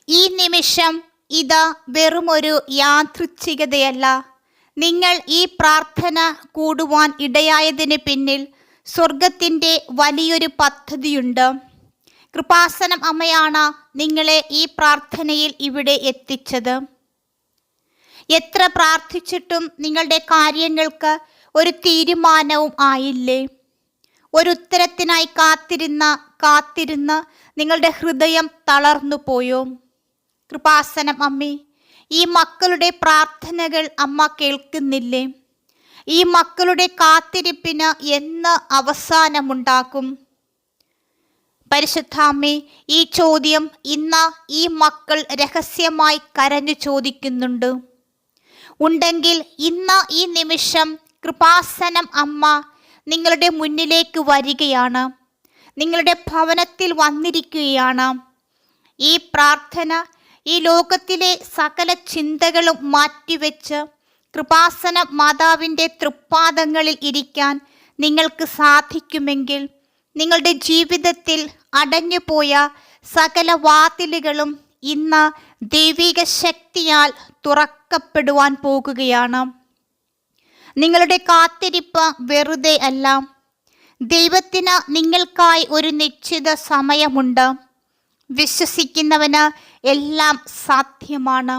ഈ നിമിഷം ഇത് വെറുമൊരു യാദൃച്ഛികതയല്ല. നിങ്ങൾ ഈ പ്രാർത്ഥന കൂടുവാൻ ഇടയായതിന് പിന്നിൽ സ്വർഗത്തിൻ്റെ വലിയൊരു പദ്ധതിയുണ്ട്. കൃപാസനം അമ്മയാണ് നിങ്ങളെ ഈ പ്രാർത്ഥനയിൽ ഇവിടെ എത്തിച്ചത്. എത്ര പ്രാർത്ഥിച്ചിട്ടും നിങ്ങളുടെ കാര്യങ്ങൾക്ക് ഒരു തീരുമാനവും ആയില്ലേ? ഒരു ഉത്തരത്തിനായി കാത്തിരുന്ന് നിങ്ങളുടെ ഹൃദയം തളർന്നു പോയോ? കൃപാസനം അമ്മേ, ഈ മക്കളുടെ പ്രാർത്ഥനകൾ അമ്മ കേൾക്കുന്നില്ലേ? ഈ മക്കളുടെ കാത്തിരിപ്പിന് എന്ന് അവസാനമുണ്ടാകും? പരിശുദ്ധാമ്മേ, ഈ ചോദ്യം ഇന്ന് ഈ മക്കൾ രഹസ്യമായി കരഞ്ഞു ചോദിക്കുന്നുണ്ട്. ഉണ്ടെങ്കിൽ ഇന്ന് ഈ നിമിഷം കൃപാസനം അമ്മ നിങ്ങളുടെ മുന്നിലേക്ക് വരികയാണ്, നിങ്ങളുടെ ഭവനത്തിൽ വന്നിരിക്കുകയാണ്. ഈ പ്രാർത്ഥന ഈ ലോകത്തിലെ സകല ചിന്തകളും മാറ്റിവെച്ച് കൃപാസന മാതാവിൻ്റെ തൃപ്പാദങ്ങളിൽ ഇരിക്കാൻ നിങ്ങൾക്ക് സാധിക്കുമെങ്കിൽ നിങ്ങളുടെ ജീവിതത്തിൽ അടഞ്ഞുപോയ സകല വാതിലുകളും ഇന്ന് ദൈവിക ശക്തിയാൽ തുറക്കപ്പെടുവാൻ പോകുകയാണ്. നിങ്ങളുടെ കാത്തിരിപ്പ് വെറുതെ അല്ല. ദൈവത്തിന് നിങ്ങൾക്കായി ഒരു നിശ്ചിത സമയമുണ്ട്. വിശ്വസിക്കുന്നവന് എല്ലാം സാധ്യമാണ്.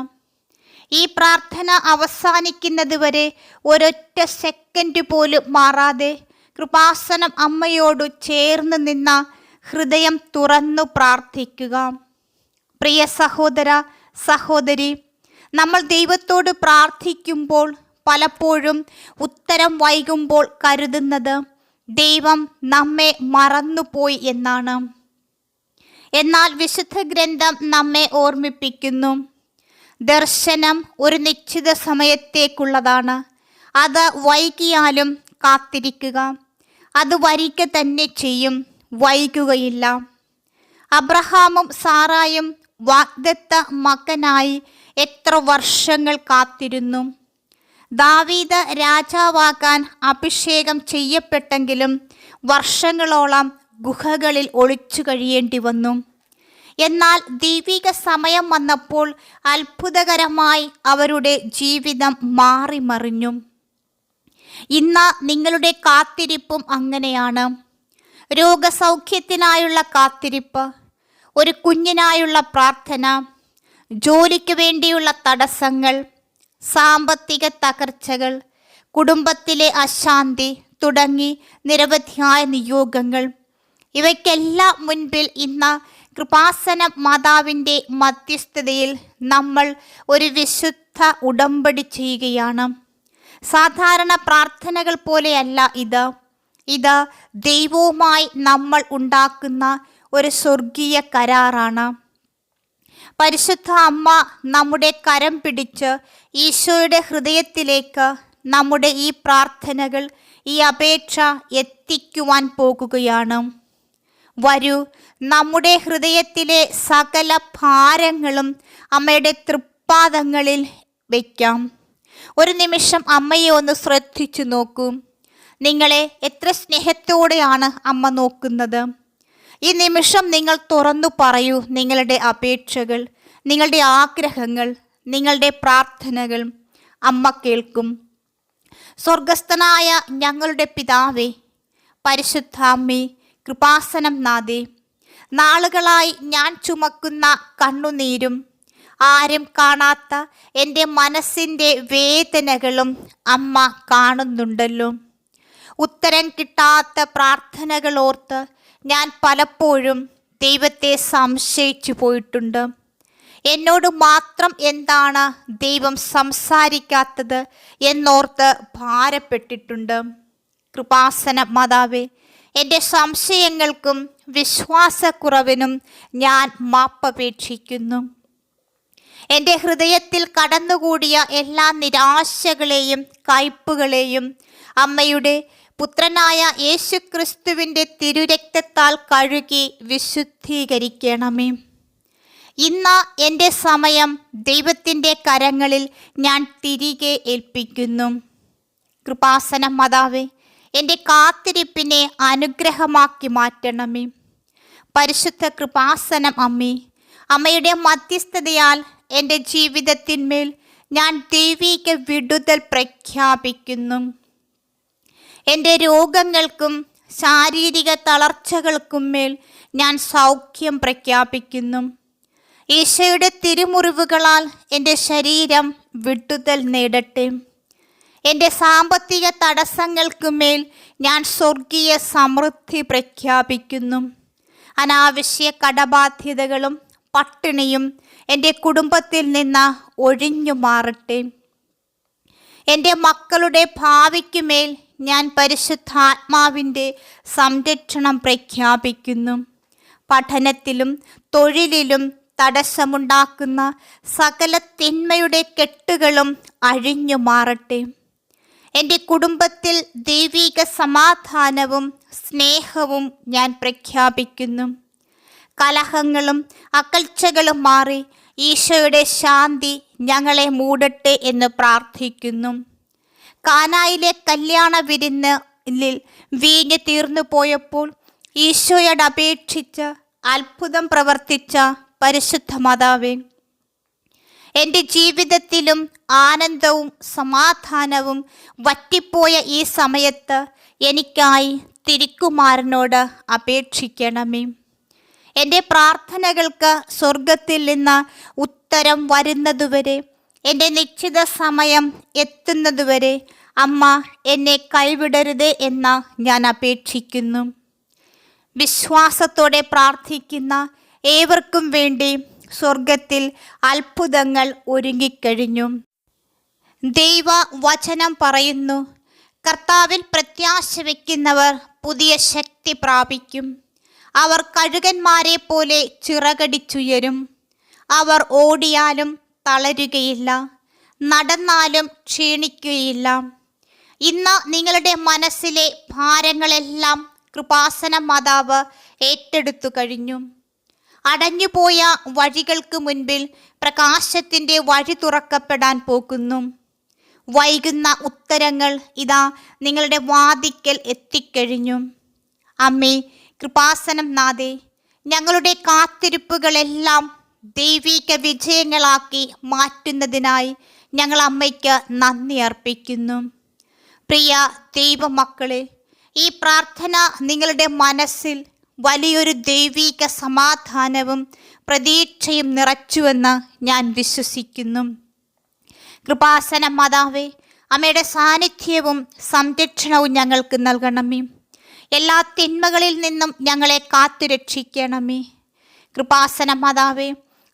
ഈ പ്രാർത്ഥന അവസാനിക്കുന്നത് വരെ ഒരൊറ്റ സെക്കൻഡ് പോലും മാറാതെ കൃപാസനം അമ്മയോട് ചേർന്ന് നിന്ന ഹൃദയം തുറന്നു പ്രാർത്ഥിക്കുക. പ്രിയ സഹോദര സഹോദരി, നമ്മൾ ദൈവത്തോട് പ്രാർത്ഥിക്കുമ്പോൾ പലപ്പോഴും ഉത്തരം വൈകുമ്പോൾ കരുതുന്നത് ദൈവം നമ്മെ മറന്നുപോയി എന്നാണ്. എന്നാൽ വിശുദ്ധ ഗ്രന്ഥം നമ്മെ ഓർമ്മിപ്പിക്കുന്നു, ദർശനം ഒരു നിശ്ചിത സമയത്തേക്കുള്ളതാണ്. അത് വൈകിയാലും കാത്തിരിക്കുക, അത് വരിക തന്നെ ചെയ്യും, വൈകുകയില്ല. അബ്രഹാമും സാറായും വാഗ്ദത്ത മകനായി എത്ര വർഷങ്ങൾ കാത്തിരുന്നു. ദാവീദ് രാജാവാകാൻ അഭിഷേകം ചെയ്യപ്പെട്ടെങ്കിലും വർഷങ്ങളോളം ഗുഹകളിൽ ഒളിച്ചു കഴിയേണ്ടി വന്നു. എന്നാൽ ദൈവിക സമയം വന്നപ്പോൾ അത്ഭുതകരമായി അവരുടെ ജീവിതം മാറിമറിഞ്ഞു. ഇന്ന് നിങ്ങളുടെ കാത്തിരിപ്പും അങ്ങനെയാണ്. രോഗസൗഖ്യത്തിനായുള്ള കാത്തിരിപ്പ്, ഒരു കുഞ്ഞിനായുള്ള പ്രാർത്ഥന, ജോലിക്ക് വേണ്ടിയുള്ള തടസ്സങ്ങൾ, സാമ്പത്തിക തകർച്ചകൾ, കുടുംബത്തിലെ അശാന്തി തുടങ്ങി നിരവധിയായ നിയോഗങ്ങൾ. ഇവയ്ക്കെല്ലാം മുൻപിൽ ഇന്ന് കൃപാസന മാതാവിൻ്റെ മധ്യസ്ഥതയിൽ നമ്മൾ ഒരു വിശുദ്ധ ഉടമ്പടി ചെയ്യുകയാണ്. സാധാരണ പ്രാർത്ഥനകൾ പോലെയല്ല ഇത് ദൈവവുമായി നമ്മൾ ഉണ്ടാക്കുന്ന ഒരു സ്വർഗീയ കരാറാണ്. പരിശുദ്ധ അമ്മ നമ്മുടെ കരം പിടിച്ച് ഈശോയുടെ ഹൃദയത്തിലേക്ക് നമ്മുടെ ഈ പ്രാർത്ഥനകൾ, ഈ അപേക്ഷ എത്തിക്കുവാൻ പോകുകയാണ്. വരൂ, നമ്മുടെ ഹൃദയത്തിലെ സകല ഭാരങ്ങളും അമ്മയുടെ തൃപ്പാദങ്ങളിൽ വയ്ക്കാം. ഒരു നിമിഷം അമ്മയെ ഒന്ന് ശ്രദ്ധിച്ചു നോക്കൂ. നിങ്ങളെ എത്ര സ്നേഹത്തോടെയാണ് അമ്മ നോക്കുന്നത്. ഈ നിമിഷം നിങ്ങൾ തുറന്നു പറയൂ നിങ്ങളുടെ അപേക്ഷകൾ, നിങ്ങളുടെ ആഗ്രഹങ്ങൾ, നിങ്ങളുടെ പ്രാർത്ഥനകൾ. അമ്മ കേൾക്കും. സ്വർഗസ്ഥനായ ഞങ്ങളുടെ പിതാവേ, പരിശുദ്ധ അമ്മേ, കൃപാസനം നാഥേ, നാളുകളായി ഞാൻ ചുമക്കുന്ന കണ്ണുനീരും ആരും കാണാത്ത എൻ്റെ മനസ്സിൻ്റെ വേദനകളും അമ്മ കാണുന്നുണ്ടല്ലോ. ഉത്തരം കിട്ടാത്ത പ്രാർത്ഥനകൾ ഓർത്ത് ഞാൻ പലപ്പോഴും ദൈവത്തെ സംശയിച്ചു പോയിട്ടുണ്ട്. എന്നോട് മാത്രം എന്താണ് ദൈവം സംസാരിക്കാത്തത് എന്നോർത്ത് ഭാരപ്പെട്ടിട്ടുണ്ട്. കൃപാസന മാതാവേ, എൻ്റെ സംശയങ്ങൾക്കും വിശ്വാസക്കുറവിനും ഞാൻ മാപ്പപേക്ഷിക്കുന്നു. എൻ്റെ ഹൃദയത്തിൽ കടന്നുകൂടിയ എല്ലാ നിരാശകളെയും കയ്പുകളെയും അമ്മയുടെ പുത്രനായ യേശുക്രിസ്തുവിൻ്റെ തിരുരക്തത്താൽ കഴുകി വിശുദ്ധീകരിക്കണമേ. ഇന്ന് എൻ്റെ സമയം ദൈവത്തിൻ്റെ കരങ്ങളിൽ ഞാൻ തിരികെ ഏൽപ്പിക്കുന്നു. കൃപാസന മാതാവേ, എൻ്റെ കാത്തിരിപ്പിനെ അനുഗ്രഹമാക്കി മാറ്റണമേ. പരിശുദ്ധ കൃപാസനം അമ്മേ, അമ്മയുടെ മധ്യസ്ഥതയാൽ എൻ്റെ ജീവിതത്തിന്മേൽ ഞാൻ ദൈവിക വിടുതൽ പ്രഖ്യാപിക്കുന്നു. എൻ്റെ രോഗങ്ങൾക്കും ശാരീരിക തളർച്ചകൾക്കും മേൽ ഞാൻ സൗഖ്യം പ്രഖ്യാപിക്കുന്നു. ഈശോയുടെ തിരുമുറിവുകളാൽ എൻ്റെ ശരീരം വിടുതൽ നേടട്ടെ. എൻ്റെ സാമ്പത്തിക തടസ്സങ്ങൾക്കുമേൽ ഞാൻ സ്വർഗീയ സമൃദ്ധി പ്രഖ്യാപിക്കുന്നു. അനാവശ്യ കടബാധ്യതകളും പട്ടിണിയും എൻ്റെ കുടുംബത്തിൽ നിന്ന് ഒഴിഞ്ഞു മാറട്ടെ. എൻ്റെ മക്കളുടെ ഭാവിക്കുമേൽ ഞാൻ പരിശുദ്ധാത്മാവിൻ്റെ സംരക്ഷണം പ്രഖ്യാപിക്കുന്നു. പഠനത്തിലും തൊഴിലിലും തടസ്സമുണ്ടാക്കുന്ന സകല തിന്മയുടെ കെട്ടുകളും അഴിഞ്ഞു മാറട്ടെ. എൻ്റെ കുടുംബത്തിൽ ദൈവിക സമാധാനവും സ്നേഹവും ഞാൻ പ്രഖ്യാപിക്കുന്നു. കലഹങ്ങളും അകൽച്ചകളും മാറി ഈശോയുടെ ശാന്തി ഞങ്ങളെ മൂടട്ടെ എന്ന് പ്രാർത്ഥിക്കുന്നു. കാനായിലെ കല്യാണ വിരുന്നിൽ വീഞ്ഞ് തീർന്നു പോയപ്പോൾ ഈശോയോട് അപേക്ഷിച്ച് അത്ഭുതം പ്രവർത്തിച്ച പരിശുദ്ധ മാതാവേ, എൻ്റെ ജീവിതത്തിലും ആനന്ദവും സമാധാനവും വറ്റിപ്പോയ ഈ സമയത്ത് എനിക്കായി തിരുക്കുമാരനോട് അപേക്ഷിക്കണമേ. എൻ്റെ പ്രാർത്ഥനകൾക്ക് സ്വർഗത്തിൽ നിന്ന് ഉത്തരം വരുന്നതുവരെ, എൻ്റെ നിശ്ചിത സമയം എത്തുന്നതുവരെ അമ്മ എന്നെ കൈവിടരുതേ എന്ന് ഞാൻ അപേക്ഷിക്കുന്നു. വിശ്വാസത്തോടെ പ്രാർത്ഥിക്കുന്ന ഏവർക്കും വേണ്ടി സ്വർഗത്തിൽ അത്ഭുതങ്ങൾ ഒരുങ്ങിക്കഴിഞ്ഞു. ദൈവ വചനം പറയുന്നു, കർത്താവിൽ പ്രത്യാശ വയ്ക്കുന്നവർ പുതിയ ശക്തി പ്രാപിക്കും. അവർ കഴുകന്മാരെ പോലെ ചിറകടിച്ചുയരും. അവർ ഓടിയാലും തളരുകയില്ല, നടന്നാലും ക്ഷീണിക്കുകയില്ല. ഇന്ന് നിങ്ങളുടെ മനസ്സിലെ ഭാരങ്ങളെല്ലാം കൃപാസന മാതാവ് ഏറ്റെടുത്തു കഴിഞ്ഞു. അടഞ്ഞുപോയ വഴികൾക്ക് മുൻപിൽ പ്രകാശത്തിൻ്റെ വഴി തുറക്കപ്പെടാൻ പോകുന്നു. വൈകുന്ന ഉത്തരങ്ങൾ ഇതാ നിങ്ങളുടെ വാതിക്കൽ എത്തിക്കഴിഞ്ഞു. അമ്മേ, കൃപാസനം നാഥേ, ഞങ്ങളുടെ കാത്തിരിപ്പുകളെല്ലാം ദൈവിക വിജയങ്ങളാക്കി മാറ്റുന്നതിനായി ഞങ്ങൾ അമ്മയ്ക്ക് നന്ദി അർപ്പിക്കുന്നു. പ്രിയ ദൈവമക്കളെ, ഈ പ്രാർത്ഥന നിങ്ങളുടെ മനസ്സിൽ വലിയൊരു ദൈവിക സമാധാനവും പ്രതീക്ഷയും നിറച്ചുവെന്ന് ഞാൻ വിശ്വസിക്കുന്നു. കൃപാസന മാതാവേ, അമ്മയുടെ സാന്നിധ്യവും സംരക്ഷണവും ഞങ്ങൾക്ക് നൽകണമേ. എല്ലാ തിന്മകളിൽ നിന്നും ഞങ്ങളെ കാത്തുരക്ഷിക്കണമേ. കൃപാസന മാതാവേ,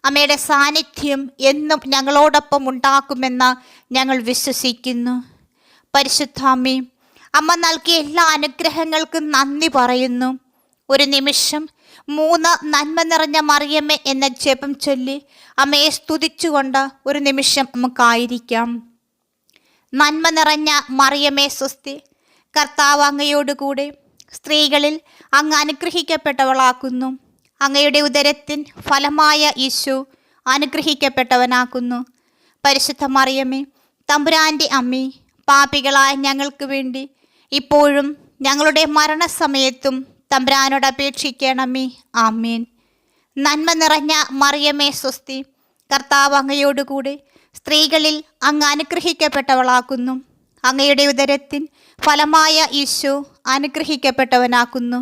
അമ്മയുടെ സാന്നിധ്യം എന്നും ഞങ്ങളോടൊപ്പം ഉണ്ടാക്കുമെന്ന് ഞങ്ങൾ വിശ്വസിക്കുന്നു. പരിശുദ്ധാമ്മേ, അമ്മ നൽകിയ എല്ലാ അനുഗ്രഹങ്ങൾക്കും നന്ദി പറയുന്നു. ഒരു നിമിഷം 3 നന്മ നിറഞ്ഞ മറിയമ്മേ എന്ന ജപം ചൊല്ലി അമ്മയെ സ്തുതിച്ചുകൊണ്ട് ഒരു നിമിഷം നമുക്കായിരിക്കാം. നന്മ നിറഞ്ഞ മറിയമ്മേ സ്വസ്തി, കർത്താവ് അങ്ങയോടുകൂടെ സ്ത്രീകളിൽ അങ്ങ് അനുഗ്രഹിക്കപ്പെട്ടവളാക്കുന്നു. അങ്ങയുടെ ഉദരത്തിൻ ഫലമായ ഈശോ അനുഗ്രഹിക്കപ്പെട്ടവനാക്കുന്നു. പരിശുദ്ധ മറിയമ്മേ, തമ്പുരാൻ്റെ അമ്മേ, പാപികളായ ഞങ്ങൾക്ക് വേണ്ടി ഇപ്പോഴും ഞങ്ങളുടെ മരണസമയത്തും തമ്പുരാനോട് അപേക്ഷിക്കണമേ. ആമേൻ. നന്മ നിറഞ്ഞ മറിയമേ സ്വസ്തി, കർത്താവ് അങ്ങയോടുകൂടെ സ്ത്രീകളിൽ അങ്ങ് അനുഗ്രഹിക്കപ്പെട്ടവളാക്കുന്നു. അങ്ങയുടെ ഉദരത്തിൻ ഫലമായ ഈശോ അനുഗ്രഹിക്കപ്പെട്ടവനാക്കുന്നു.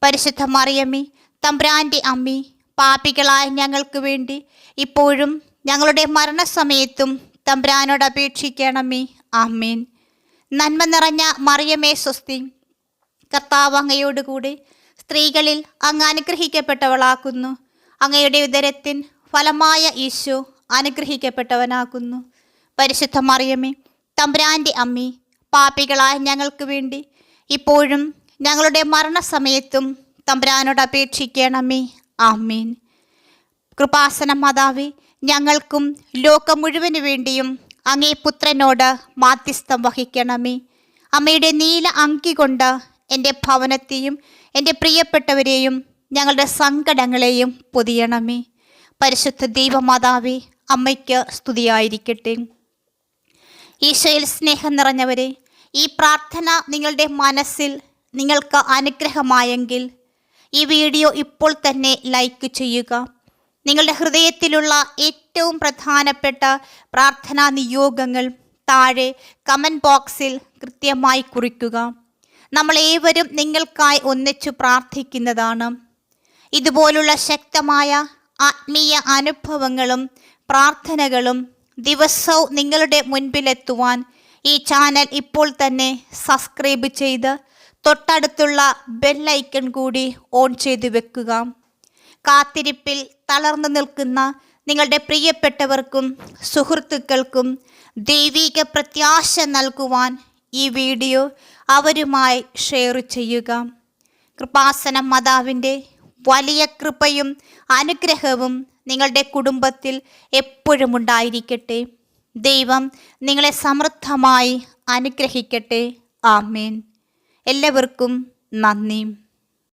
പരിശുദ്ധ മറിയമേ, തമ്പുരാൻ്റെ അമ്മേ, പാപികളായ ഞങ്ങൾക്ക് വേണ്ടി ഇപ്പോഴും ഞങ്ങളുടെ മരണസമയത്തും തമ്പുരാനോട് അപേക്ഷിക്കണമേ. ആമേൻ. നന്മ നിറഞ്ഞ മറിയമേ സ്വസ്തി, കർത്താവ് അങ്ങയോടുകൂടെ സ്ത്രീകളിൽ അങ്ങ് അനുഗ്രഹിക്കപ്പെട്ടവളാക്കുന്നു. അങ്ങയുടെ ഉദരത്തിൻ ഫലമായ ഈശോ അനുഗ്രഹിക്കപ്പെട്ടവനാക്കുന്നു. പരിശുദ്ധ മറിയമേ, തമ്പുരാൻ്റെ അമ്മേ, പാപികളായ ഞങ്ങൾക്ക് വേണ്ടി ഇപ്പോഴും ഞങ്ങളുടെ മരണസമയത്തും തമ്പുരാനോട് അപേക്ഷിക്കണമേ. ആമേൻ. കൃപാസന മാതാവേ, ഞങ്ങൾക്കും ലോകം മുഴുവനു വേണ്ടിയും അങ്ങേ പുത്രനോട് മാധ്യസ്ഥം വഹിക്കണമേ. അമ്മയുടെ നീല അങ്കി കൊണ്ട് എൻ്റെ ഭവനത്തെയും എൻ്റെ പ്രിയപ്പെട്ടവരെയും ഞങ്ങളുടെ സങ്കടങ്ങളെയും പൊതിയണമേ. പരിശുദ്ധ ദൈവമാതാവേ, അമ്മയ്ക്ക് സ്തുതിയായിരിക്കട്ടെ. ഈശോയിൽ സ്നേഹം നിറഞ്ഞവരെ, ഈ പ്രാർത്ഥന നിങ്ങളുടെ മനസ്സിൽ നിങ്ങൾക്ക് അനുഗ്രഹമായെങ്കിൽ ഈ വീഡിയോ ഇപ്പോൾ തന്നെ ലൈക്ക് ചെയ്യുക. നിങ്ങളുടെ ഹൃദയത്തിലുള്ള ഏറ്റവും പ്രധാനപ്പെട്ട പ്രാർത്ഥനാ നിയോഗങ്ങൾ താഴെ കമൻറ്റ് ബോക്സിൽ കൃത്യമായി കുറിക്കുക. നമ്മളേവരും നിങ്ങൾക്കായി ഒന്നിച്ചു പ്രാർത്ഥിക്കുന്നതാണ്. ഇതുപോലുള്ള ശക്തമായ ആത്മീയ അനുഭവങ്ങളും പ്രാർത്ഥനകളും ദിവസവും നിങ്ങളുടെ മുൻപിലെത്തുവാൻ ഈ ചാനൽ ഇപ്പോൾ തന്നെ സബ്സ്ക്രൈബ് ചെയ്ത് തൊട്ടടുത്തുള്ള ബെല്ലൈക്കൺ കൂടി ഓൺ ചെയ്ത് വെക്കുക. കാത്തിരിപ്പിൽ തളർന്നു നിൽക്കുന്ന നിങ്ങളുടെ പ്രിയപ്പെട്ടവർക്കും സുഹൃത്തുക്കൾക്കും ദൈവിക പ്രത്യാശ നൽകുവാൻ ഈ വീഡിയോ അവരുമായി ഷെയർ ചെയ്യുക. കൃപാസന മാതാവിൻ്റെ വലിയ കൃപയും അനുഗ്രഹവും നിങ്ങളുടെ കുടുംബത്തിൽ എപ്പോഴും ഉണ്ടായിരിക്കട്ടെ. ദൈവം നിങ്ങളെ സമൃദ്ധമായി അനുഗ്രഹിക്കട്ടെ. ആമേൻ. എല്ലാവർക്കും നന്ദി.